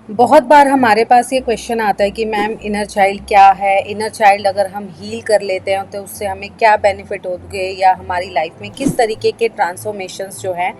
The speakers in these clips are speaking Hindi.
बहुत बार हमारे पास ये क्वेश्चन आता है कि मैम इनर चाइल्ड क्या है, इनर चाइल्ड अगर हम हील कर लेते हैं तो उससे हमें क्या बेनिफिट होंगे या हमारी लाइफ में किस तरीके के ट्रांसफॉर्मेशंस जो हैं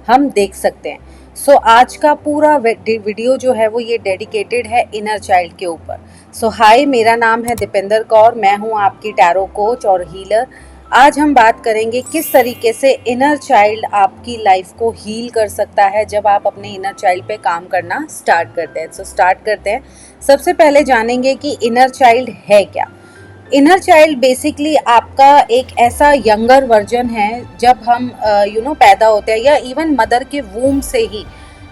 हम देख सकते हैं। सो आज का पूरा वीडियो जो है वो ये डेडिकेटेड है इनर चाइल्ड के ऊपर। सो हाय, मेरा नाम है दीपेंद्र कौर, मैं हूँ आपकी टैरो कोच और हीलर। आज हम बात करेंगे किस तरीके से इनर चाइल्ड आपकी लाइफ को हील कर सकता है जब आप अपने इनर चाइल्ड पे काम करना स्टार्ट करते हैं। सो स्टार्ट करते हैं। सबसे पहले जानेंगे कि इनर चाइल्ड है क्या। इनर चाइल्ड बेसिकली आपका एक ऐसा यंगर वर्जन है। जब हम पैदा होते हैं या इवन मदर के वूम से ही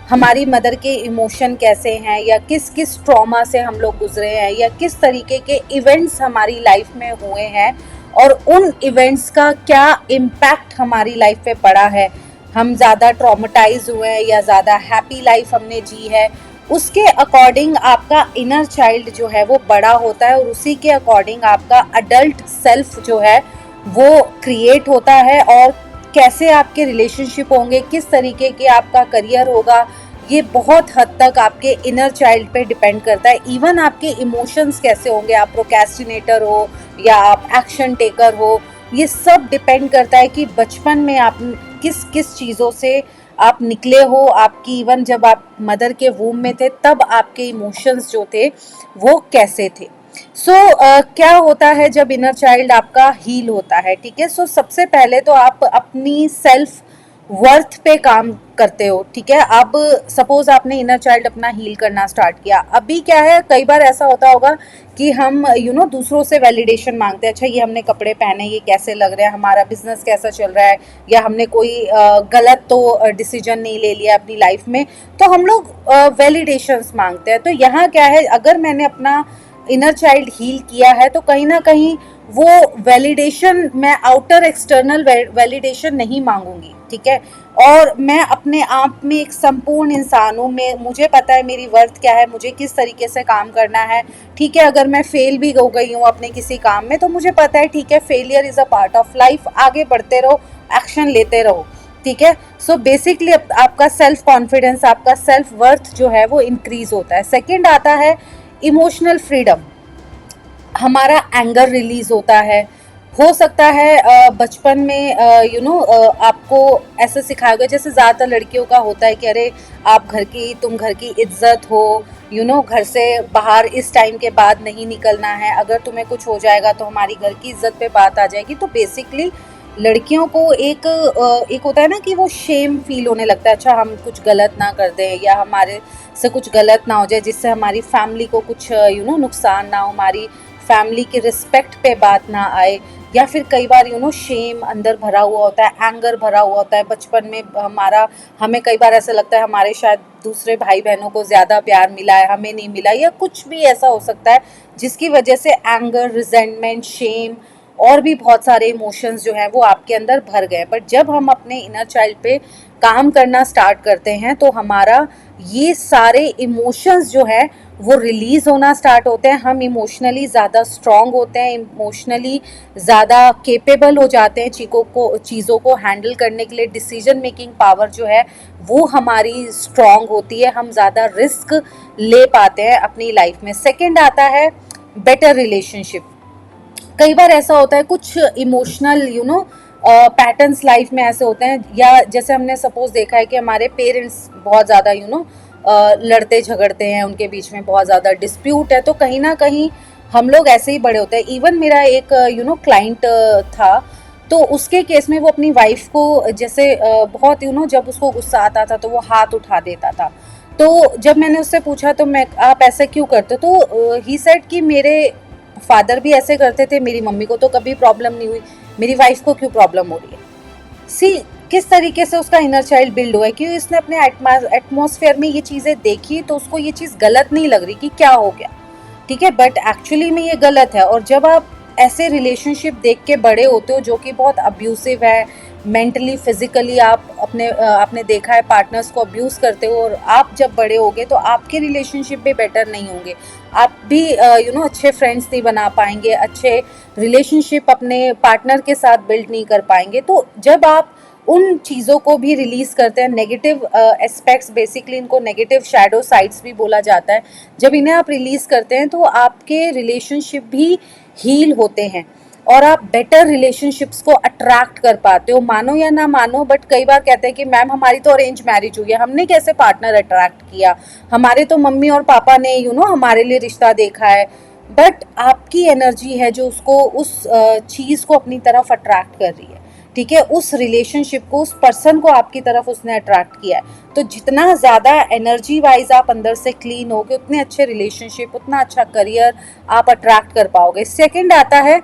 हमारी मदर के इमोशन कैसे हैं या किस किस ट्रॉमा से हम लोग गुजरे हैं या किस तरीके के इवेंट्स हमारी लाइफ में हुए हैं और उन इवेंट्स का क्या इम्पैक्ट हमारी लाइफ पे पड़ा है, हम ज़्यादा ट्रॉमेटाइज हुए हैं या ज़्यादा हैप्पी लाइफ हमने जी है, उसके अकॉर्डिंग आपका इनर चाइल्ड जो है वो बड़ा होता है और उसी के अकॉर्डिंग आपका अडल्ट सेल्फ जो है वो क्रिएट होता है। और कैसे आपके रिलेशनशिप होंगे, किस तरीके के आपका करियर होगा, ये बहुत हद तक आपके इनर चाइल्ड पे डिपेंड करता है। इवन आपके इमोशंस कैसे होंगे, आप प्रोक्रेस्टिनेटर हो या आप एक्शन टेकर हो, ये सब डिपेंड करता है कि बचपन में आप किस किस चीज़ों से आप निकले हो। आपकी इवन जब आप मदर के वूम में थे तब आपके इमोशंस जो थे वो कैसे थे। क्या होता है जब इनर चाइल्ड आपका हील होता है, ठीक है। सबसे पहले तो आप अपनी सेल्फ वर्थ पे काम करते हो, ठीक है। अब सपोज आपने इनर चाइल्ड अपना हील करना स्टार्ट किया। अभी क्या है, कई बार ऐसा होता होगा कि हम दूसरों से वैलिडेशन मांगते हैं। अच्छा, ये हमने कपड़े पहने, ये कैसे लग रहे हैं, हमारा बिजनेस कैसा चल रहा है, या हमने कोई गलत तो डिसीजन नहीं ले लिया अपनी लाइफ में, तो हम लोग वैलिडेशंस मांगते हैं। तो यहाँ क्या है, अगर मैंने अपना इनर चाइल्ड हील किया है तो कहीं ना कहीं वो वैलिडेशन, मैं आउटर एक्सटर्नल वैलिडेशन नहीं मांगूंगी, ठीक है। और मैं अपने आप में एक संपूर्ण इंसान हूँ, मैं मुझे पता है मेरी वर्थ क्या है, मुझे किस तरीके से काम करना है, ठीक है। अगर मैं फेल भी हो गई हूँ अपने किसी काम में तो मुझे पता है, ठीक है, failure is a part of life, आगे बढ़ते रहो, एक्शन लेते रहो, ठीक है। बेसिकली आपका सेल्फ कॉन्फिडेंस, आपका सेल्फ वर्थ जो है वो इंक्रीज होता है। सेकेंड आता है इमोशनल फ्रीडम, हमारा एंगर रिलीज होता है। हो सकता है बचपन में आपको ऐसे सिखाया गया, जैसे ज़्यादातर लड़कियों का होता है कि अरे आप तुम घर की इज्जत हो, घर से बाहर इस टाइम के बाद नहीं निकलना है, अगर तुम्हें कुछ हो जाएगा तो हमारी घर की इज्जत पे बात आ जाएगी। तो बेसिकली लड़कियों को एक होता है ना कि वो शेम फील होने लगता है, अच्छा हम कुछ गलत ना कर दें या हमारे से कुछ गलत ना हो जाए जिससे हमारी फैमिली को कुछ नुकसान ना हो, हमारी फैमिली की रिस्पेक्ट पे बात ना आए। या फिर कई बार शेम अंदर भरा हुआ होता है, एंगर भरा हुआ होता है बचपन में हमें कई बार ऐसा लगता है हमारे शायद दूसरे भाई बहनों को ज़्यादा प्यार मिला है, हमें नहीं मिला, या कुछ भी ऐसा हो सकता है जिसकी वजह से एंगर, रिजेंटमेंट, शेम और भी बहुत सारे इमोशंस जो हैं वो आपके अंदर भर गए। बट जब हम अपने इनर चाइल्ड पे काम करना स्टार्ट करते हैं तो हमारा ये सारे इमोशंस जो है वो रिलीज़ होना स्टार्ट होते हैं। हम इमोशनली ज़्यादा स्ट्रॉन्ग होते हैं, इमोशनली ज़्यादा केपेबल हो जाते हैं चीज़ों को हैंडल करने के लिए। डिसीजन मेकिंग पावर जो है वो हमारी स्ट्रॉन्ग होती है, हम ज़्यादा रिस्क ले पाते हैं अपनी लाइफ में। सेकेंड आता है बेटर रिलेशनशिप। कई बार ऐसा होता है कुछ इमोशनल पैटर्न्स लाइफ में ऐसे होते हैं, या जैसे हमने सपोज देखा है कि हमारे पेरेंट्स बहुत ज़्यादा लड़ते झगड़ते हैं, उनके बीच में बहुत ज़्यादा डिस्प्यूट है, तो कहीं ना कहीं हम लोग ऐसे ही बड़े होते हैं। इवन मेरा एक क्लाइंट था, तो उसके केस में वो अपनी वाइफ को जैसे बहुत जब उसको गुस्सा आता था तो वो हाथ उठा देता था। तो जब मैंने उससे पूछा तो आप ऐसे क्यों करते, तो ही सेड कि मेरे फादर भी ऐसे करते थे, मेरी मम्मी को तो कभी प्रॉब्लम नहीं हुई, मेरी वाइफ को क्यों प्रॉब्लम हो रही है। सी किस तरीके से उसका इनर चाइल्ड बिल्ड हुआ है, क्योंकि उसने अपने एटमॉस्फेयर में ये चीज़ें देखी तो उसको ये चीज़ गलत नहीं लग रही कि क्या हो गया, ठीक है, बट एक्चुअली में ये गलत है। और जब आप ऐसे रिलेशनशिप देख के बड़े होते हो जो कि बहुत अब्यूसिव है, मेंटली फिजिकली आपने देखा है पार्टनर्स को अब्यूज़ करते हो, और आप जब बड़े होगे तो आपके रिलेशनशिप भी बेटर नहीं होंगे, आप भी अच्छे फ्रेंड्स नहीं बना पाएंगे, अच्छे रिलेशनशिप अपने पार्टनर के साथ बिल्ड नहीं कर पाएंगे। तो जब आप उन चीज़ों को भी रिलीज़ करते हैं। नेगेटिव एस्पेक्ट्स, बेसिकली इनको नेगेटिव शैडो साइड्स भी बोला जाता है। जब इन्हें आप रिलीज़ करते हैं तो आपके रिलेशनशिप भी हील होते हैं और आप बेटर रिलेशनशिप्स को अट्रैक्ट कर पाते हो। मानो या ना मानो, बट कई बार कहते हैं कि मैम हमारी तो अरेंज मैरिज हुई है, हमने कैसे पार्टनर अट्रैक्ट किया, हमारे तो मम्मी और पापा ने हमारे लिए रिश्ता देखा है। बट आपकी एनर्जी है जो उसको उस चीज़ को अपनी तरफ अट्रैक्ट कर रही है, ठीक है, उस रिलेशनशिप को, उस पर्सन को आपकी तरफ उसने अट्रैक्ट किया है। तो जितना ज़्यादा एनर्जी वाइज आप अंदर से क्लीन होगे, उतने अच्छे रिलेशनशिप, उतना अच्छा करियर आप अट्रैक्ट कर पाओगे। सेकंड आता है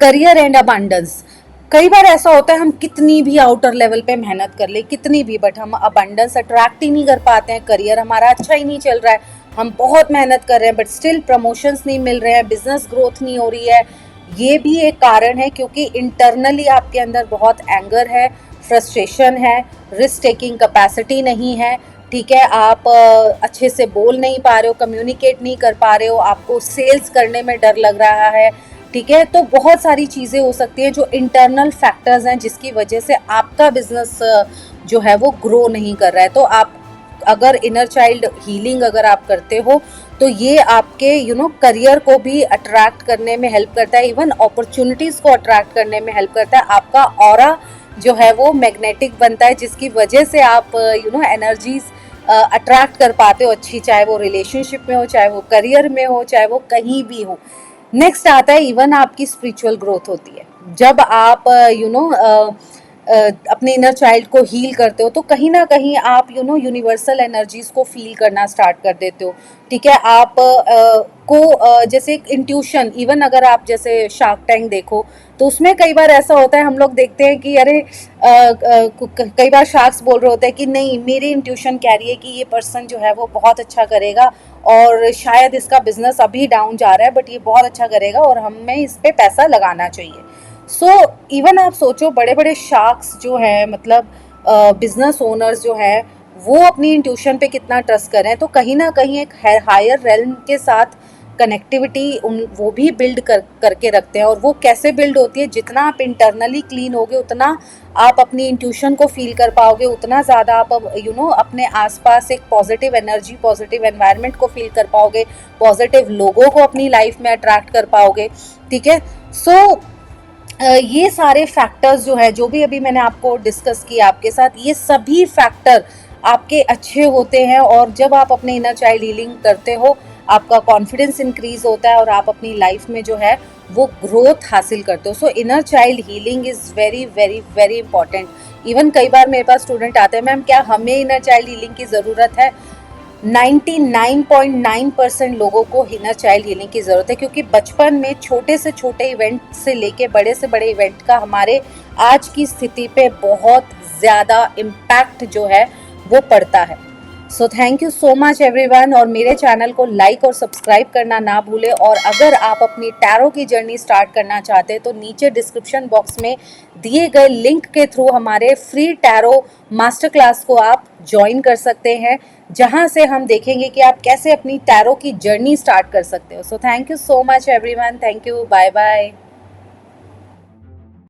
करियर एंड अबंडेंस। कई बार ऐसा होता है हम कितनी भी आउटर लेवल पे मेहनत कर ले, कितनी भी, बट हम अबंडेंस अट्रैक्ट ही नहीं कर पाते हैं। करियर हमारा अच्छा ही नहीं चल रहा है, हम बहुत मेहनत कर रहे हैं बट स्टिल प्रमोशंस नहीं मिल रहे हैं, बिजनेस ग्रोथ नहीं हो रही है। ये भी एक कारण है क्योंकि इंटरनली आपके अंदर बहुत एंगर है, फ्रस्ट्रेशन है, रिस्क टेकिंग कैपेसिटी नहीं है, ठीक है, आप अच्छे से बोल नहीं पा रहे हो, कम्युनिकेट नहीं कर पा रहे हो, आपको सेल्स करने में डर लग रहा है, ठीक है। तो बहुत सारी चीज़ें हो सकती हैं जो इंटरनल फैक्टर्स हैं जिसकी वजह से आपका बिजनेस जो है वो ग्रो नहीं कर रहा है। तो आप अगर इनर चाइल्ड हीलिंग अगर आप करते हो तो ये आपके करियर को भी अट्रैक्ट करने में हेल्प करता है, इवन अपॉर्चुनिटीज़ को अट्रैक्ट करने में हेल्प करता है। आपका ऑरा जो है वो मैग्नेटिक बनता है जिसकी वजह से आप एनर्जीज अट्रैक्ट कर पाते हो अच्छी, चाहे वो रिलेशनशिप में हो, चाहे वो करियर में हो, चाहे वो कहीं भी हो। नेक्स्ट आता है इवन आपकी स्पिरिचुअल ग्रोथ होती है। जब आप अपने इनर चाइल्ड को हील करते हो तो कहीं ना कहीं आप यूनिवर्सल एनर्जीज को फील करना स्टार्ट कर देते हो, ठीक है। आप जैसे एक इंट्यूशन, इवन अगर आप जैसे शार्क टैंक देखो तो उसमें कई बार ऐसा होता है, हम लोग देखते हैं कि अरे कई बार शार्क्स बोल रहे होते हैं कि नहीं, मेरी इंट्यूशन कह रही है कि ये पर्सन जो है वो बहुत अच्छा करेगा और शायद इसका बिजनेस अभी डाउन जा रहा है बट ये बहुत अच्छा करेगा और हमें इस पे पैसा लगाना चाहिए। सो इवन आप सोचो, बड़े बड़े शार्क्स जो है, मतलब बिजनेस ओनर्स जो है, वो अपनी इंट्यूशन पे कितना ट्रस्ट करें, तो कहीं ना कहीं एक हायर रेल्म के साथ कनेक्टिविटी वो भी बिल्ड करके रखते हैं। और वो कैसे बिल्ड होती है, जितना आप इंटरनली क्लीन होगे उतना आप अपनी इंट्यूशन को फील कर पाओगे, उतना ज़्यादा आप अपने आसपास एक पॉजिटिव एनर्जी, पॉजिटिव एनवायरनमेंट को फील कर पाओगे, पॉजिटिव लोगों को अपनी लाइफ में अट्रैक्ट कर पाओगे, ठीक है। सो ये सारे फैक्टर्स जो है, जो भी अभी मैंने आपको डिस्कस किया आपके साथ, ये सभी फैक्टर आपके अच्छे होते हैं और जब आप अपने इनर चाइल्ड हीलिंग करते हो आपका कॉन्फिडेंस इंक्रीज होता है और आप अपनी लाइफ में जो है वो ग्रोथ हासिल करते हो। सो inner child healing is very very very important. Even कई बार मेरे पास स्टूडेंट आते हैं, मैम क्या हमें इनर चाइल्ड हीलिंग की ज़रूरत है? 99.9% लोगों को इनर चाइल्ड हीलिंग की ज़रूरत है, क्योंकि बचपन में छोटे से छोटे इवेंट से लेके बड़े से बड़े इवेंट का हमारे आज की स्थिति पे बहुत ज़्यादा इम्पैक्ट जो है वो पड़ता है। सो thank you so much everyone, और मेरे चैनल को लाइक और सब्सक्राइब करना ना भूलें। और अगर आप अपनी टैरो की जर्नी स्टार्ट करना चाहते हैं तो नीचे डिस्क्रिप्शन बॉक्स में दिए गए लिंक के थ्रू हमारे फ्री टैरो मास्टर क्लास को आप ज्वाइन कर सकते हैं, जहां से हम देखेंगे कि आप कैसे अपनी टैरो की जर्नी स्टार्ट कर सकते हो। So thank you so much everyone, thank you, bye bye.